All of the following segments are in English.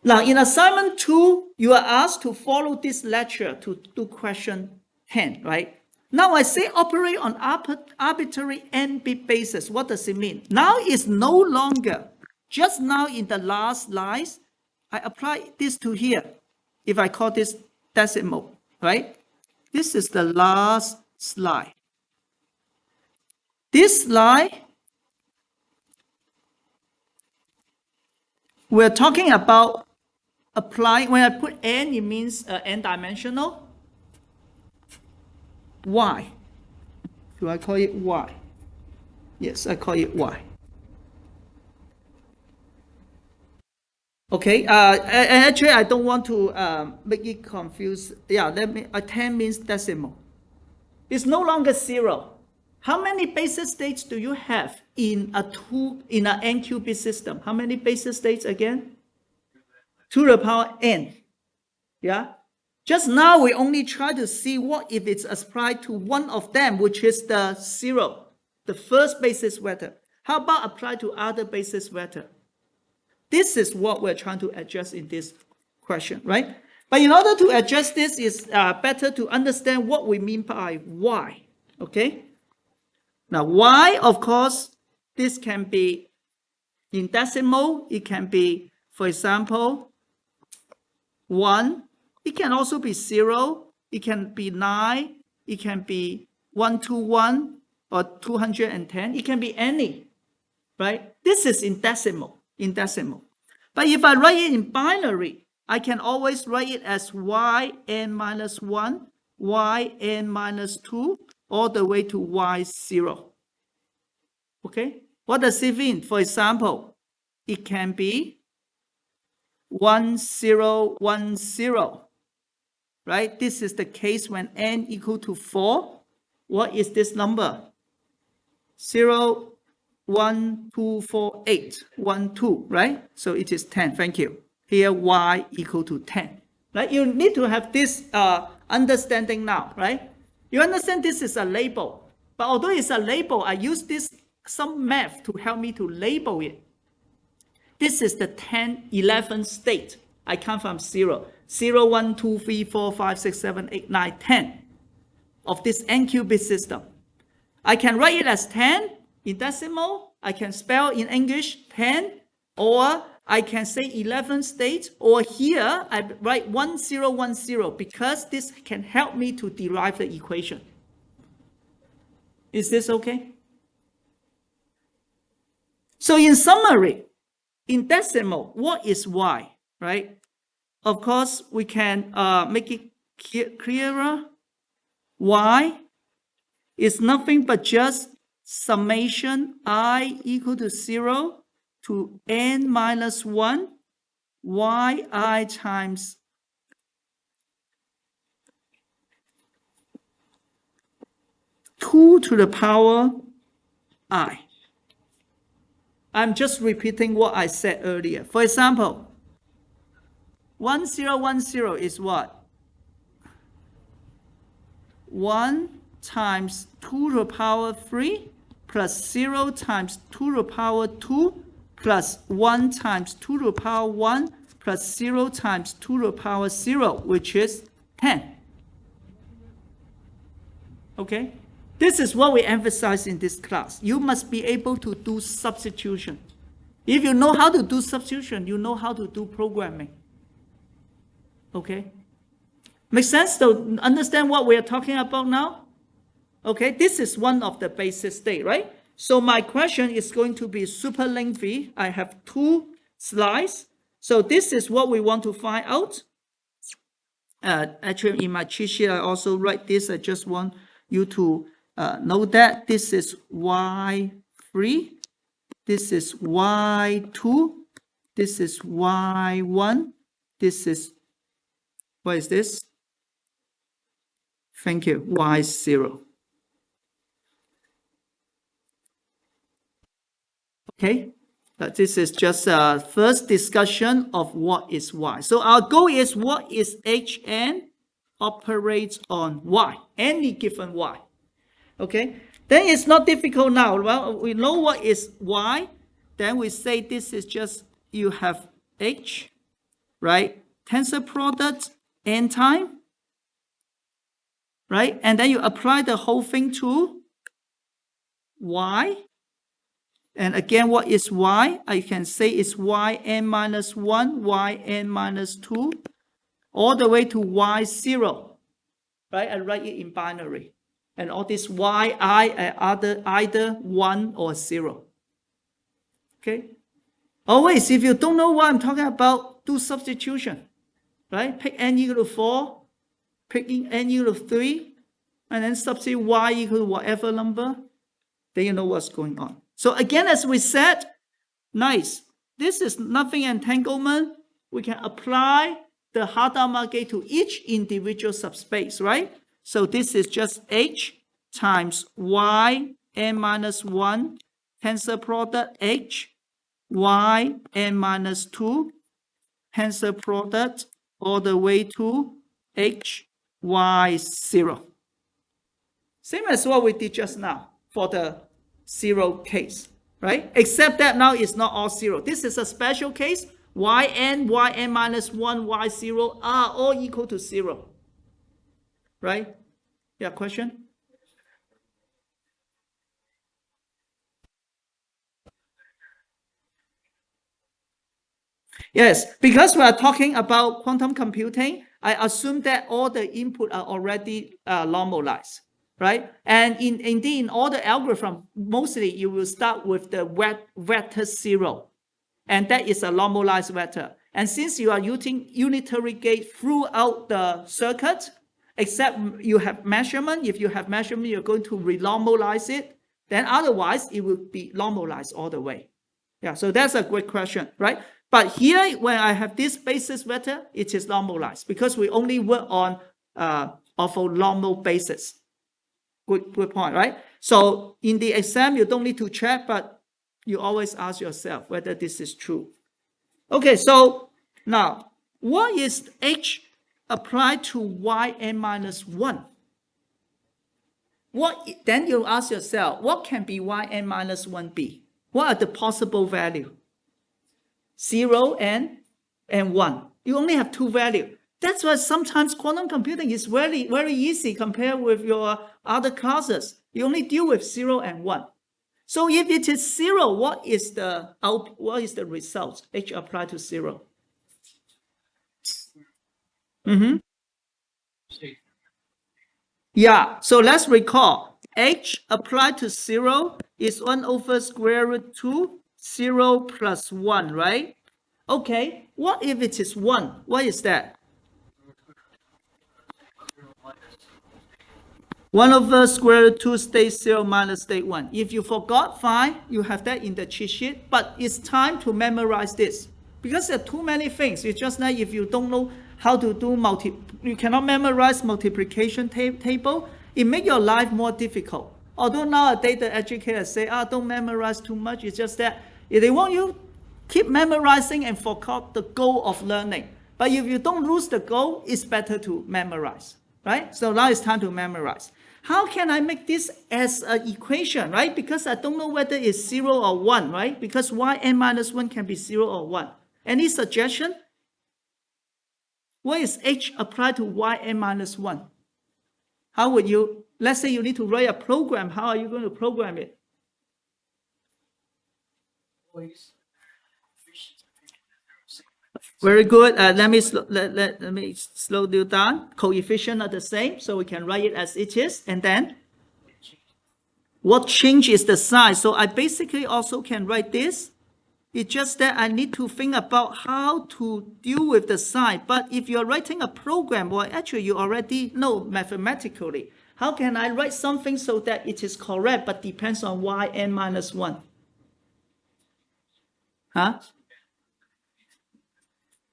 Now, in assignment 2, you are asked to follow this lecture to do question 10, right? Now I say operate on arbitrary n-bit basis. What does it mean? Now it's no longer, just now in the last lines, I apply this to here. If I call this decimal, right? This is the last slide. This slide, we're talking about applying, when I put n, it means n-dimensional. Y. Do I call it Y? Yes, I call it Y. Okay, actually, I don't want to make it confuse. Yeah, let me, 10 means decimal. It's no longer 0. How many basis states do you have in an n-qubit system? How many basis states again? 2 to the power n. Yeah? Just now, we only try to see what if it's applied to one of them, which is the 0, the first basis vector. How about apply to other basis vector? This is what we're trying to adjust in this question, right? But in order to adjust this, it's better to understand what we mean by Y, okay? Now, Y, of course, this can be in decimal. It can be, for example, 1. It can also be 0, it can be 9, it can be 121 or 210, it can be any, right? This is in decimal, But if I write it in binary, I can always write it as yn minus 1, yn minus 2, all the way to y0. Okay? What does it mean? For example, it can be 1010. Right? This is the case when n equal to 4. What is this number? 0, 1, 2, 4, 8, 1, 2, right? So it is 10. Thank you. Here, y equal to 10. Right? You need to have this understanding now, right? You understand this is a label. But although it's a label, I use some math to help me to label it. This is the 10, 11 state. I come from 0. 0, 1, 2, 3, 4, 5, 6, 7, 8, 9, 10 of this n-qubit system. I can write it as 10 in decimal. I can spell in English 10, or I can say 11 states, or here I write 1010 because this can help me to derive the equation. Is this okay? So in summary, in decimal, what is Y, right? Of course, we can make it clearer. Y is nothing but just summation I equal to 0 to n minus 1 yi times two to the power I. I'm just repeating what I said earlier. For example, 1010 is what? 1 times 2 to the power 3 plus 0 times 2 to the power 2 plus 1 times 2 to the power 1 plus 0 times 2 to the power 0, which is 10. Okay? This is what we emphasize in this class. You must be able to do substitution. If you know how to do substitution, you know how to do programming. Okay? Make sense to understand what we are talking about now? Okay, this is one of the basis state, right? So my question is going to be super lengthy. I have 2 slides. So this is what we want to find out. Actually, in my cheat sheet, I also write this. I just want you to know that this is Y3. This is Y2. This is Y1. This is, what is this? Thank you, Y0. Okay, this is just a first discussion of what is Y. So our goal is what is Hn operates on Y, any given Y. Okay, then it's not difficult now. Well, we know what is Y. Then we say this is just, you have H, right? Tensor product n time, right? And then you apply the whole thing to y. And again, what is y? I can say it's yn minus 1, yn minus 2, all the way to y0, right? I write it in binary. And all this yi are either 1 or 0. Okay? Always, if you don't know what I'm talking about, do substitution, right? Pick n equal to 4, pick n equal to 3, and then substitute y equal to whatever number, then you know what's going on. So again, as we said, nice. This is nothing entanglement. We can apply the Hadamard gate to each individual subspace, right? So this is just H times y n minus 1 tensor product H, y n minus 2 tensor product all the way to H, y0. Same as what we did just now for the 0 case, right? Except that now it's not all 0. This is a special case. Yn minus 1, y0 are all equal to 0, right? Yeah, question? Yes, because we are talking about quantum computing, I assume that all the input are already normalized, right? And indeed, in all the algorithm, mostly you will start with the vector 0. And that is a normalized vector. And since you are using unitary gate throughout the circuit, except you have measurement, if you have measurement, you're going to renormalize it. Then otherwise, it will be normalized all the way. Yeah, so that's a great question, right? But here, when I have this basis vector, it is normalized because we only work on orthonormal basis. Good point, right? So in the exam, you don't need to check, but you always ask yourself whether this is true. Okay, so now, what is H applied to yn minus 1? Then you ask yourself, what can be yn minus 1 be? What are the possible values? 0 and 1. You only have 2 values. That's why sometimes quantum computing is very, very easy compared with your other classes. You only deal with 0 and 1. So if it is 0, what is the result? H applied to 0. Yeah, so let's recall. H applied to 0 is 1 over square root 2, 0 plus 1, right? Okay, what if it is 1? What is that? 1 over square root 2 state 0 minus state 1. If you forgot, fine, you have that in the cheat sheet, but it's time to memorize this. Because there are too many things. It's just like if you don't know how to do you cannot memorize multiplication table, it makes your life more difficult. Although nowadays the educators say, don't memorize too much. It's just that if they want you keep memorizing and forget the goal of learning. But if you don't lose the goal, it's better to memorize, right? So now it's time to memorize. How can I make this as an equation, right? Because I don't know whether it's 0 or 1, right? Because yn minus 1 can be 0 or 1. Any suggestion? What is H applied to yn minus 1? How would you, let's say you need to write a program, how are you going to program it? Very good. Let me slow you down. Coefficient are the same, so we can write it as it is. And then, what changes the sign? So I basically also can write this. It's just that I need to think about how to deal with the sign. But if you're writing a program, well, actually you already know mathematically. How can I write something so that it is correct, but depends on yn minus 1? Huh?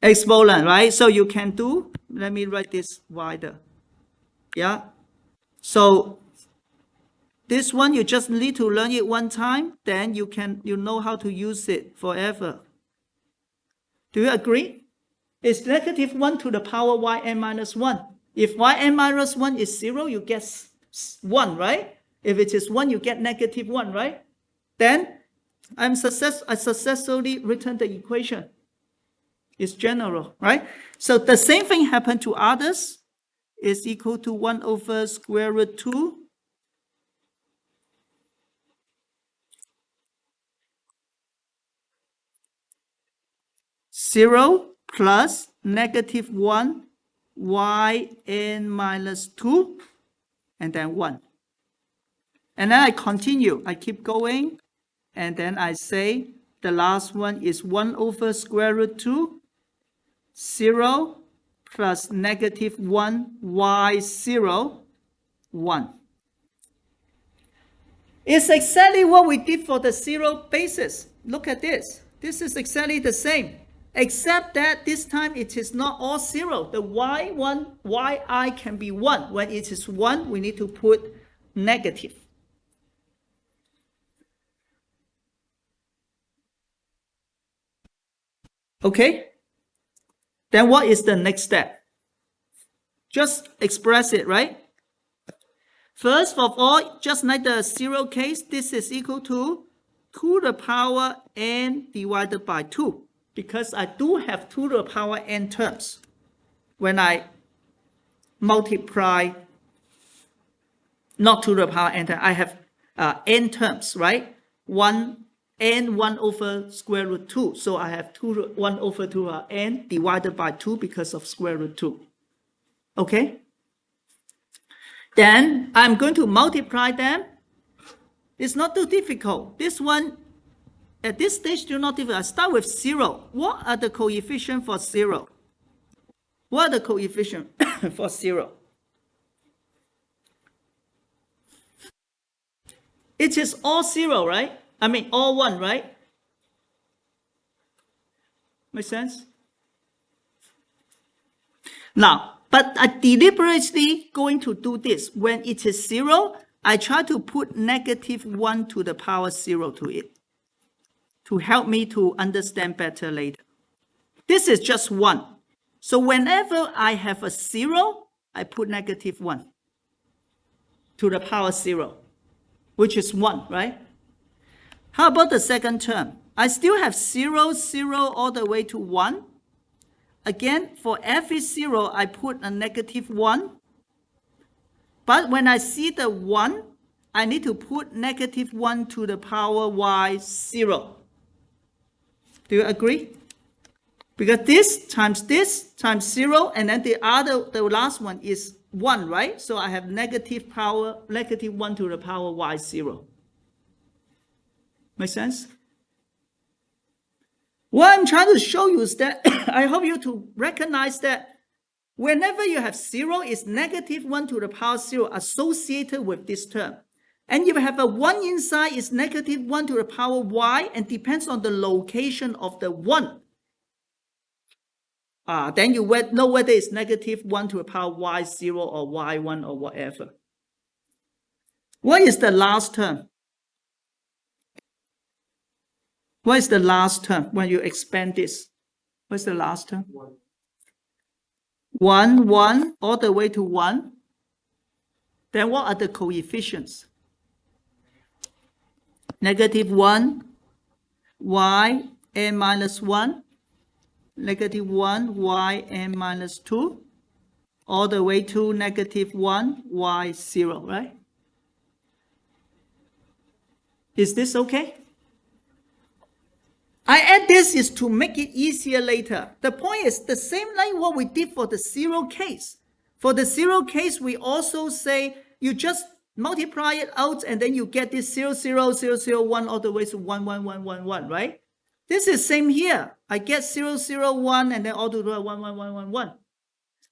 Exponent, right? So you can do, let me write this wider. Yeah. So this one, you just need to learn it one time, then you know how to use it forever. Do you agree? It's -1 to the power yn minus 1. If yn minus 1 is 0, you get 1, right? If it is 1, you get -1, right? Then I successfully written the equation. It's general, right? So the same thing happened to others. Is equal to 1 over square root 2 0 plus negative 1 yn minus 2 and then 1. And then I continue. I keep going. And then I say the last one is 1 over square root 2 0 plus negative 1 y0 1. It's exactly what we did for the zero basis. Look at this. This is exactly the same, except that this time it is not all 0. The y1, yi can be 1. When it is 1, we need to put negative. Okay? Then what is the next step? Just express it, right? First of all, just like the 0 case, this is equal to 2 to the power n divided by 2, because I do have 2 to the power n terms when I multiply, not 2 to the power n terms, I have n terms, right? 1 over square root 2. So I have 1 over 2 n divided by 2 because of square root 2. Okay? Then I'm going to multiply them. It's not too difficult. This one, at this stage, do not difficult. I start with 0. What are the coefficients for 0? What are the coefficients for 0? It is all 0, right? I mean, all 1, right? Make sense? Now, but I deliberately going to do this. When it is 0, I try to put negative 1 to the power 0 to it to help me to understand better later. This is just 1. So whenever I have a 0, I put negative 1 to the power 0, which is 1, right? How about the second term? I still have 0, 0 all the way to 1. Again, for every 0, I put a negative 1. But when I see the 1, I need to put negative 1 to the power y0. Do you agree? Because this times 0, and then the last one is 1, right? So I have negative 1 to the power y0. Make sense? What I'm trying to show you is that I hope you to recognize that whenever you have 0, it's negative 1 to the power 0 associated with this term. And if you have a 1 inside, it's negative 1 to the power y, and depends on the location of the 1. Then you know whether it's negative 1 to the power y0 or y1 or whatever. What is the last term? What is the last term when you expand this? What's the last term? 1, 1, all the way to 1. Then what are the coefficients? Negative 1, y n minus 1, negative 1, y n minus 2, all the way to negative 1, y0, right? Is this okay? I add this is to make it easier later. The point is the same like what we did for the 0 case. For the 0 case, we also say you just multiply it out and then you get this 0, 0, 0, 0, 1 all the way to 1, 1, 1, 1, 1, right? This is same here. I get 0, 0, 1 and then all the way 1, 1, 1, 1, 1.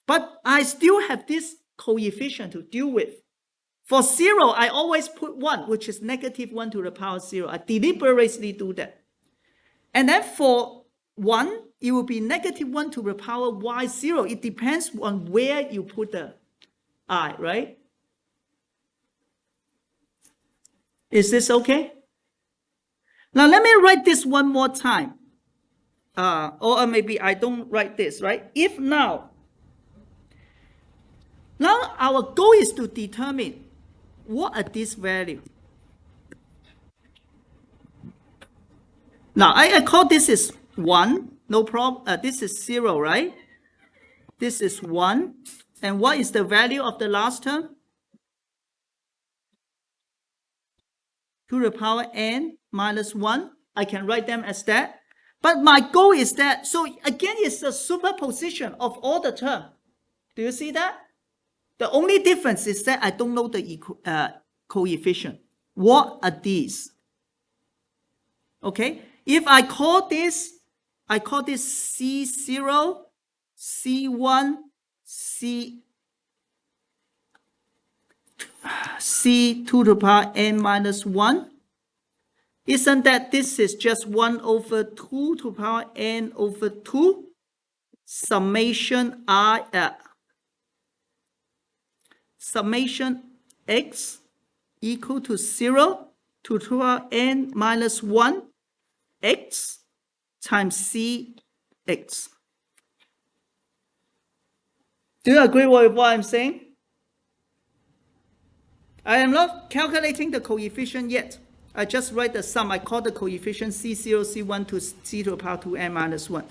But I still have this coefficient to deal with. For 0, I always put 1, which is negative 1 to the power 0. I deliberately do that. And then for 1, it will be negative 1 to the power y0. It depends on where you put the I, right? Is this okay? Now let me write this one more time. Or maybe I don't write this, right? If now our goal is to determine what are these values. Now, I call this is 1, No problem. This is 0, right? This is 1. And what is the value of the last term? 2 to the power n minus 1. I can write them as that. But my goal is that, so again, it's a superposition of all the terms. Do you see that? The only difference is that I don't know the coefficient. What are these? Okay, if I call this C0, C1, C2 to the power n minus 1. Isn't that this is just 1 over 2 to the power n over 2? Summation summation x equal to 0 to the power n minus 1 x times cx. Do you agree with what I'm saying? I am not calculating the coefficient yet. I just write the sum. I call the coefficient C0, C1 to C to the power 2n minus 1.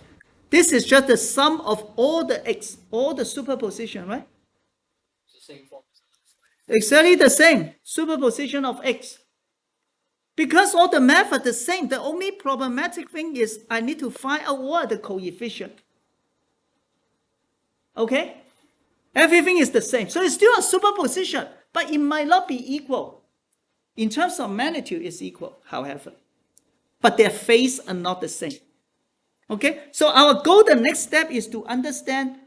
This is just the sum of all the x, all the superposition, right? It's the same form. Exactly the same. Superposition of x. Because all the math are the same, the only problematic thing is I need to find out what are the coefficient. Okay? Everything is the same. So it's still a superposition, but it might not be equal. In terms of magnitude, it's equal, however. But their phases are not the same. Okay? So our goal, the next step is to understand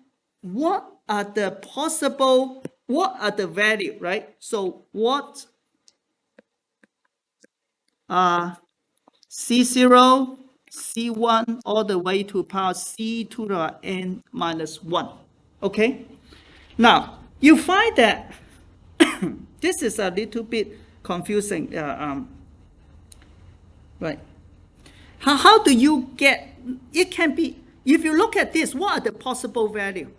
what are the possible, what are the value, right? So what are C0, C1, all the way to power C to the n minus 1. Okay? Now, you find that this is a little bit confusing. Right. How do you get, it can be, if you look at this, what are the possible value?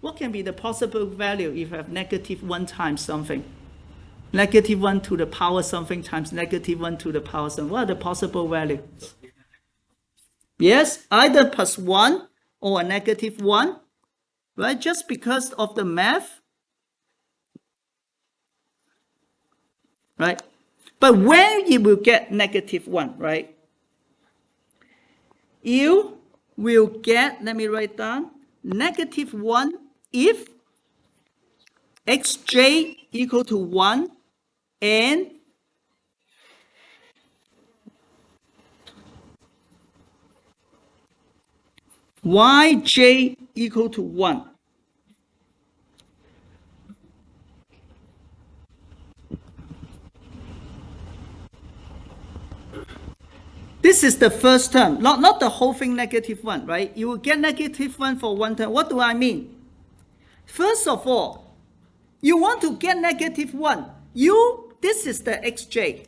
What can be the possible value if you have negative 1 times something? Negative 1 to the power something times negative 1 to the power something. What are the possible values? Yes, either plus 1 or a negative 1, right? Just because of the math, right? But when you will get negative 1, right? You will get, let me write down, negative 1 if xj equal to 1 and yj equal to 1. This is the first term, not the whole thing negative 1, right? You will get negative 1 for one term. What do I mean? First of all, you want to get negative 1. This is the xj.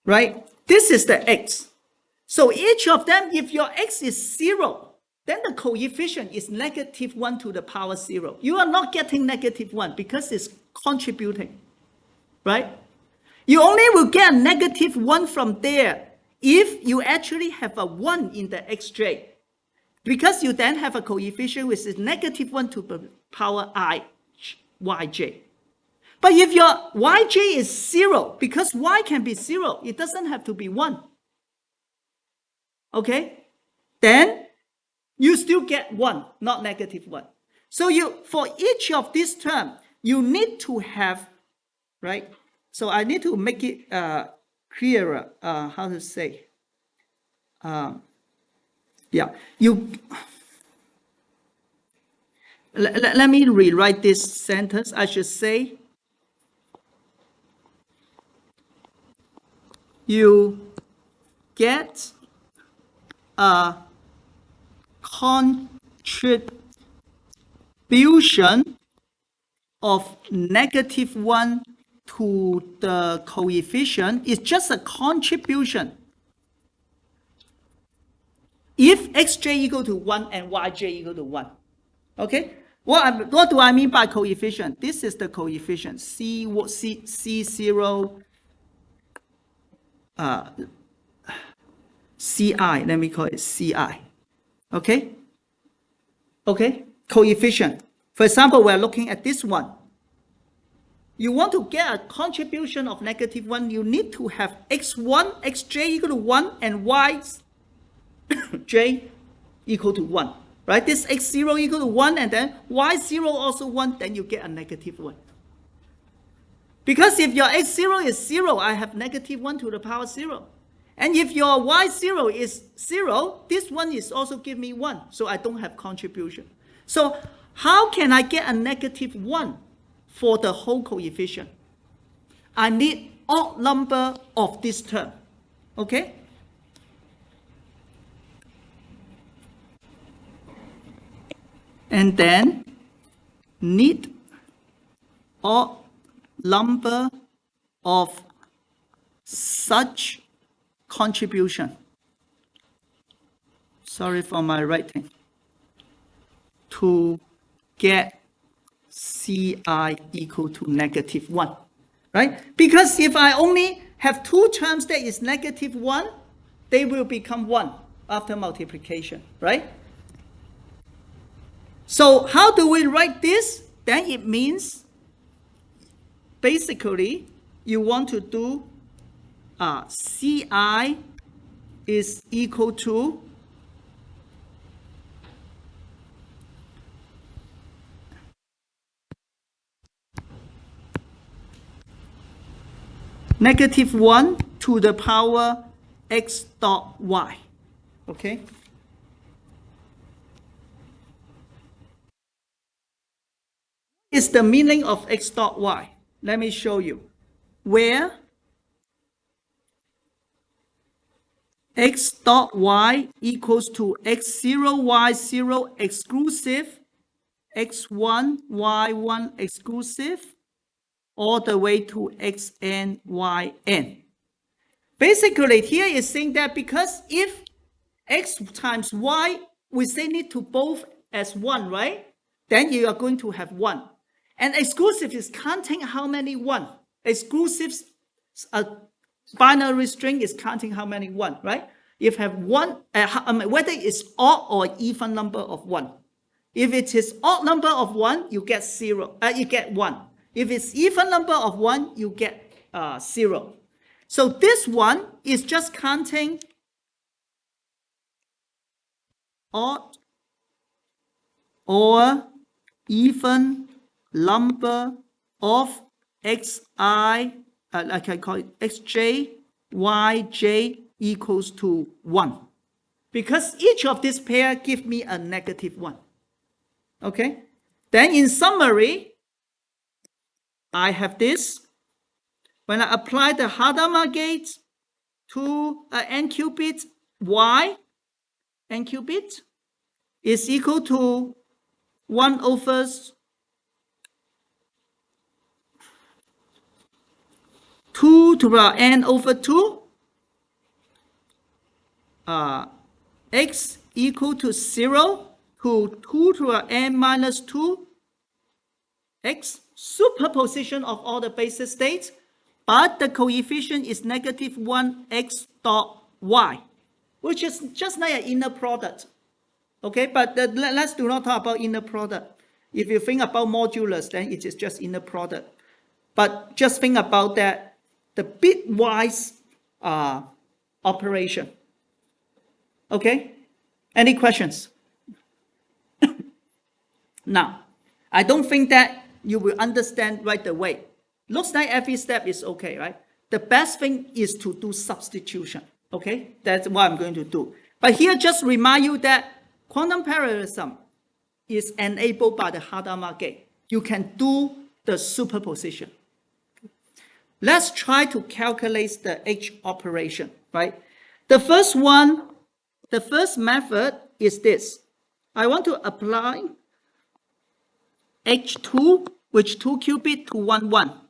Right? This is the x. So each of them, if your x is 0, then the coefficient is negative 1 to the power 0. You are not getting negative 1 because it's contributing. Right? You only will get a negative 1 from there if you actually have a 1 in the xj. Because you then have a coefficient which is negative 1 to the power yj. But if your yj is 0, because y can be 0, it doesn't have to be 1. Okay? Then you still get 1, not negative 1. So for each of these terms, you need to have, right? So I need to make it clearer, how to say. Yeah, let me rewrite this sentence. I should say, you get a contribution of negative 1 to the coefficient. It's just a contribution if xj equal to 1 and yj equal to 1. Okay? What do I mean by coefficient? This is the coefficient, C0, Ci, let me call it Ci, okay? Okay, coefficient. For example, we're looking at this one. You want to get a contribution of -1, you need to have x1, xj equal to 1, and yj equal to 1, right? This x0 equal to 1, and then y0 also 1, then you get a -1. Because if your x0 is 0, I have -1 to the power 0. And if your y0 is 0, this one is also give me 1, so I don't have contribution. So how can I get a -1 for the whole coefficient? I need odd number of this term, okay? And then need odd number of such contribution. Sorry for my writing. To get Ci equal to -1, right? Because if I only have two terms that is -1, they will become 1 after multiplication, right? So how do we write this? Then it means basically you want to do Ci is equal to -1 to the power x dot y, okay? Is the meaning of x dot y? Let me show you. Where x dot y equals to x0, y0 exclusive, x1, y1 exclusive, all the way to xn, yn. Basically, here is saying that because if x times y, we say need to both as 1, right? Then you are going to have 1. And exclusive is counting how many 1. Exclusive binary string is counting how many 1, right? If have 1, whether it's odd or even number of 1. If it is odd number of 1, you get 0. You get 1. If it's even number of 1, you get 0. So this one is just counting odd or even number of xi, I can call it xj, yj equals to 1. Because each of this pair give me a -1. Okay? Then in summary, I have this. When I apply the Hadamard gate to n qubit, y, n qubit, is equal to 1 over 2 to the n over 2, x equal to 0 to 2 to the n minus 2, x, superposition of all the basis states, but the coefficient is -1 x dot y, which is just like an inner product. Okay, but let's do not talk about inner product. If you think about modulus, then it is just inner product. But just think about that, the bitwise operation. Okay, any questions? Now, I don't think that you will understand right away. Looks like every step is okay, right? The best thing is to do substitution, okay? That's what I'm going to do. But here, just remind you that quantum parallelism is enabled by the Hadamard gate. You can do the superposition. Let's try to calculate the H operation, right? The first method is this. I want to apply H2, which 2 qubit to 1, 1.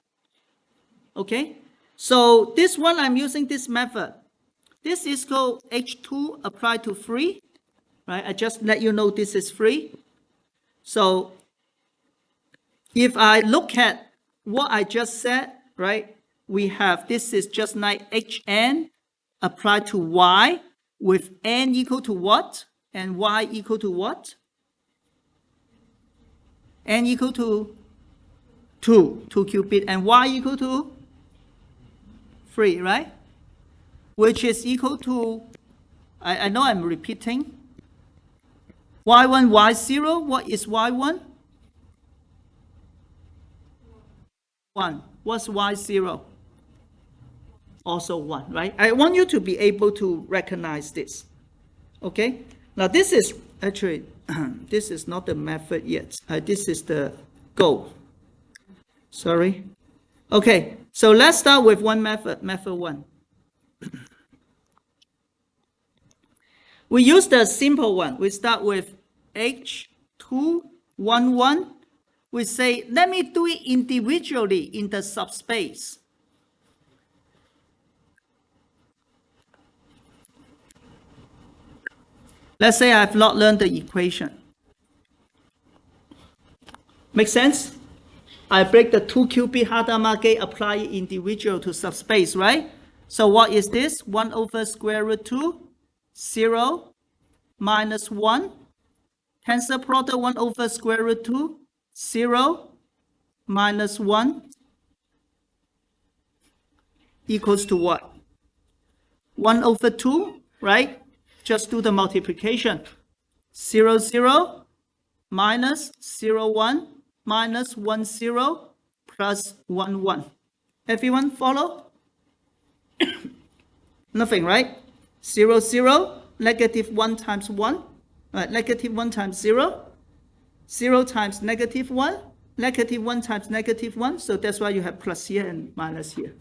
Okay, so this one I'm using this method. This is called H2 applied to 3, right? I just let you know this is 3. So if I look at what I just said, right, we have this is just like Hn applied to y with n equal to what? And y equal to what? N equal to 2 qubit, and y equal to 3, right? Which is equal to, I know I'm repeating, y1, y0, what is y1? 1. What's y0? Also 1, right? I want you to be able to recognize this, okay? Now this is, actually, this is not the method yet. This is the goal. Sorry. Okay, so let's start with one method, method 1. We use the simple one. We start with H211. We say, let me do it individually in the subspace. Let's say I have not learned the equation. Make sense? I break the 2 qubit Hadamard gate, apply it individual to subspace, right? So what is this? 1 over square root 2, 0, minus 1. Tensor product 1 over square root 2, 0, minus 1, equals to what? 1 over 2, right? Just do the multiplication. 0, 0, minus 0, 1, minus 1, 0, plus 1, 1. Everyone follow? Nothing, right? 0, 0, negative 1 times 1, negative 1 times 0, 0 times negative 1, negative 1 times negative 1, so that's why you have plus here and minus here.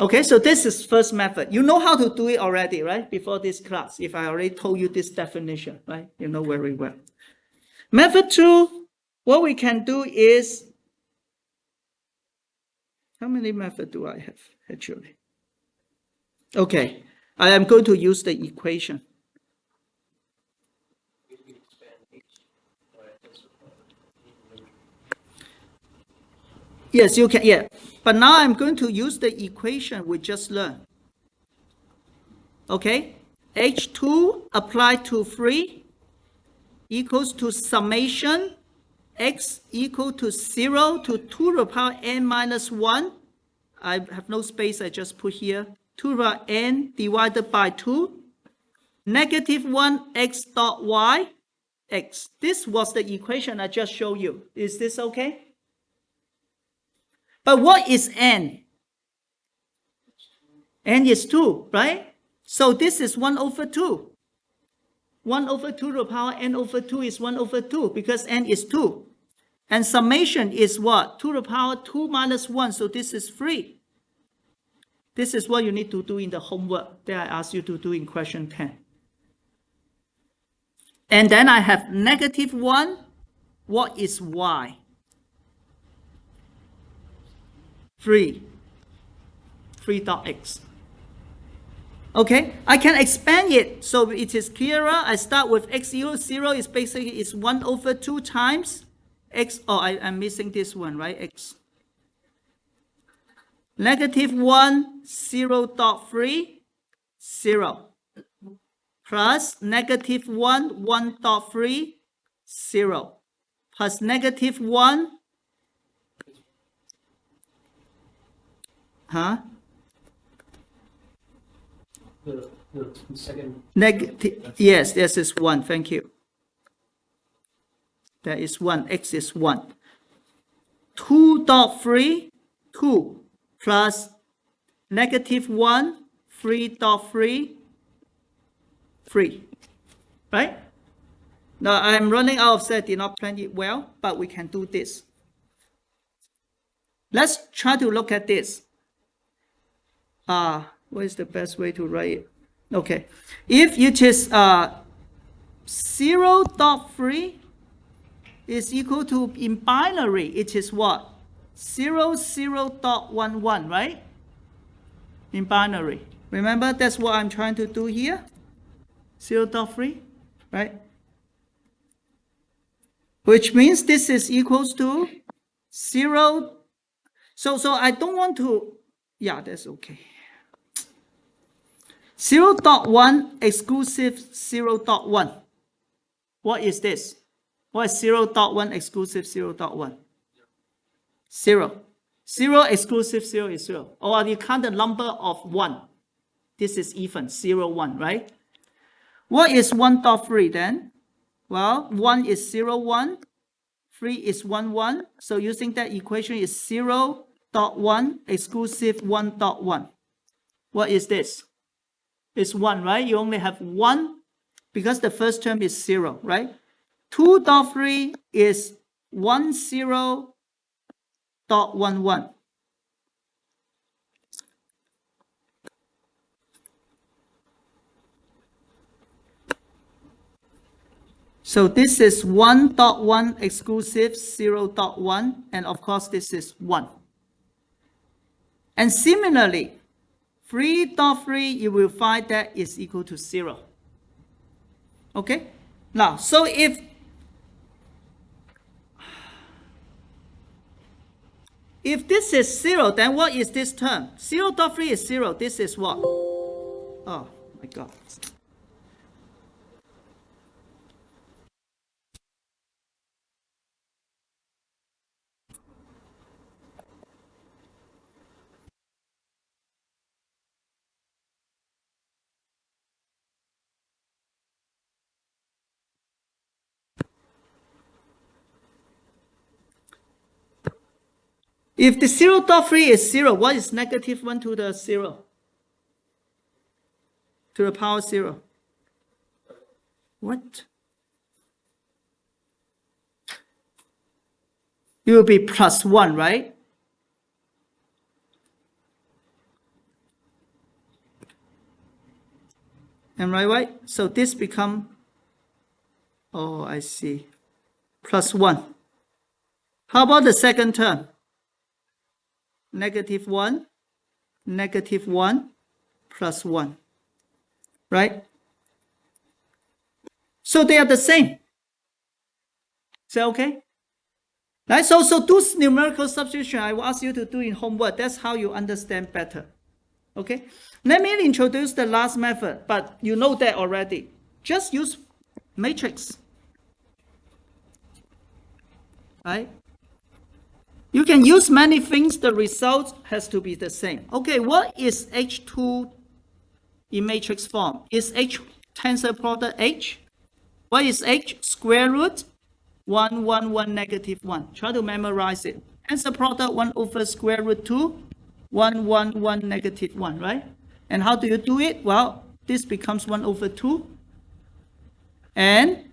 Okay, so this is first method. You know how to do it already, right? Before this class, if I already told you this definition, right? You know very well. Method 2, what we can do is, how many methods do I have actually? Okay, I am going to use the equation. Yes, you can, yeah. But now I'm going to use the equation we just learned. Okay, H2 applied to 3 equals to summation x equal to 0 to 2 to the power n minus 1. I have no space, I just put here. 2 to the power n divided by 2. Negative 1 x dot y x. This was the equation I just showed you. Is this okay? But what is n? N is 2, right? So this is 1 over 2. 1 over 2 to the power n over 2 is 1 over 2 because n is 2. And summation is what? 2 to the power 2 minus 1, so this is 3. This is what you need to do in the homework that I asked you to do in question 10. And then I have negative 1. What is y? 3 dot x. Okay, I can expand it so it is clearer. I start with x equals 0 is basically is 1 over 2 times x. Oh, I'm missing this one, right? X. Negative 1, 0 dot 3, 0. Plus negative 1, 1 dot 3, 0. Plus negative 1. Huh? The second. Negative. Yes, this is 1. Thank you. That is 1. X is 1. 2 dot 3, 2. Plus negative 1, 3 dot 3, 3. Right? Now I'm running out of set, did not plan it well, but we can do this. Let's try to look at this. What is the best way to write it? Okay. If it is 0 dot 3 is equal to, in binary, it is what? 0, 0 dot 1, 1, right? In binary. Remember, that's what I'm trying to do here. 0 dot 3, right? which means this is equals to 0. So I don't want to, yeah, that's okay. 0.1 exclusive 0.1. What is this? What is 0.1 exclusive 0.1? 0. 0 exclusive 0 is 0. Or you count the number of 1. This is even, 0, 1, right? What is 1.3 then? Well, 1 is 0, 1. 3 is 1, 1. So using that equation is 0.1 exclusive 1.1. What is this? It's 1, right? You only have 1 because the first term is 0, right? 2.3 is 10.11. So this is 1.1 exclusive 0.1, and of course this is 1. And similarly, 3.3, you will find that is equal to 0. Okay? Now, so if this is 0, then what is this term? 0.3 is 0. This is what? Oh my God. If the 0.3 is 0, what is negative 1 to the 0? To the power 0. What? It will be plus 1, right? Am I right? So this become, oh, I see, plus 1. How about the second term? Negative 1, negative 1, plus 1, right? So they are the same. Is that okay? Right? So do numerical substitution. I will ask you to do in homework. That's how you understand better. Okay? Let me introduce the last method, but you know that already. Just use matrix. Right? You can use many things. The result has to be the same. Okay, what is H2 in matrix form? Is H tensor product H? What is H? Square root 1, 1, 1, negative 1. Try to memorize it. Tensor product 1 over square root 2, 1, 1, 1, negative 1, right? And how do you do it? Well, this becomes 1 over 2. And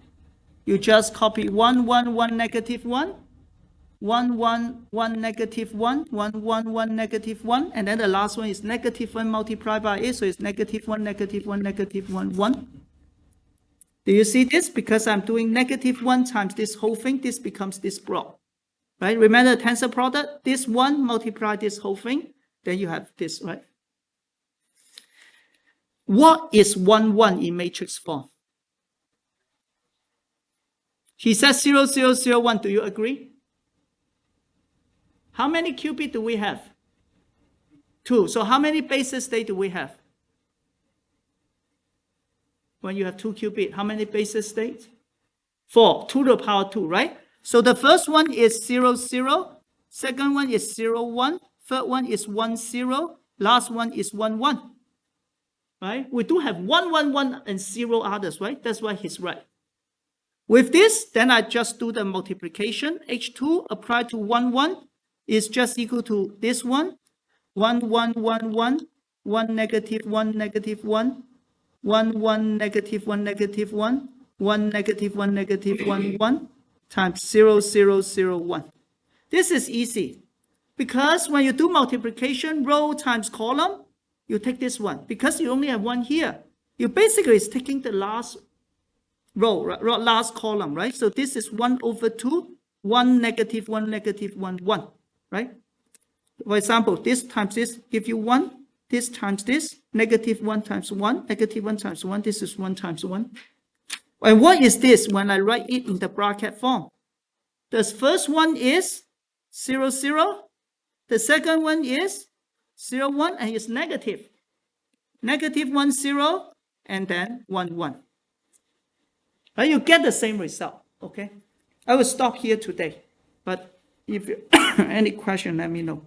you just copy 1, 1, 1, negative 1. 1, 1, 1, negative 1, 1, 1, 1, negative 1, and then the last one is negative 1 multiplied by it, so it's negative 1, negative 1, negative 1, 1. Do you see this? Because I'm doing negative 1 times this whole thing, this becomes this block, right? Remember the tensor product? This 1 multiply this whole thing, then you have this, right? What is 1, 1 in matrix form? He says 0, 0, 0, 1. Do you agree? How many qubits do we have? 2. So how many basis states do we have? When you have 2 qubits, how many basis states? 4. 2 to the power 2, right? So the first one is 0, 0. Second one is 0, 1. Third one is 1, 0. Last one is 1, 1. Right? We do have 1, 1, 1 and 0 others, right? That's why he's right. With this, then I just do the multiplication. H2 applied to 1, 1. Is just equal to this one, 1, 1, 1, 1, 1, negative 1, negative 1, 1, 1, negative 1, negative 1, 1, negative 1, negative 1, 1, times 0, 0, 0, 1. This is easy, because when you do multiplication, row times column, you take this one. Because you only have 1 here, you basically is taking the last row, last column, right? So this is 1 over 2, 1, negative 1, negative 1, 1. Right? For example, this times this give you 1. This times this, negative 1 times 1, negative 1 times 1. This is 1 times 1. And what is this when I write it in the bracket form? The first one is 0, 0. The second one is 0, 1, and it's negative. Negative 1, 0, and then 1, 1. But you get the same result, okay? I will stop here today. But if you any question, let me know.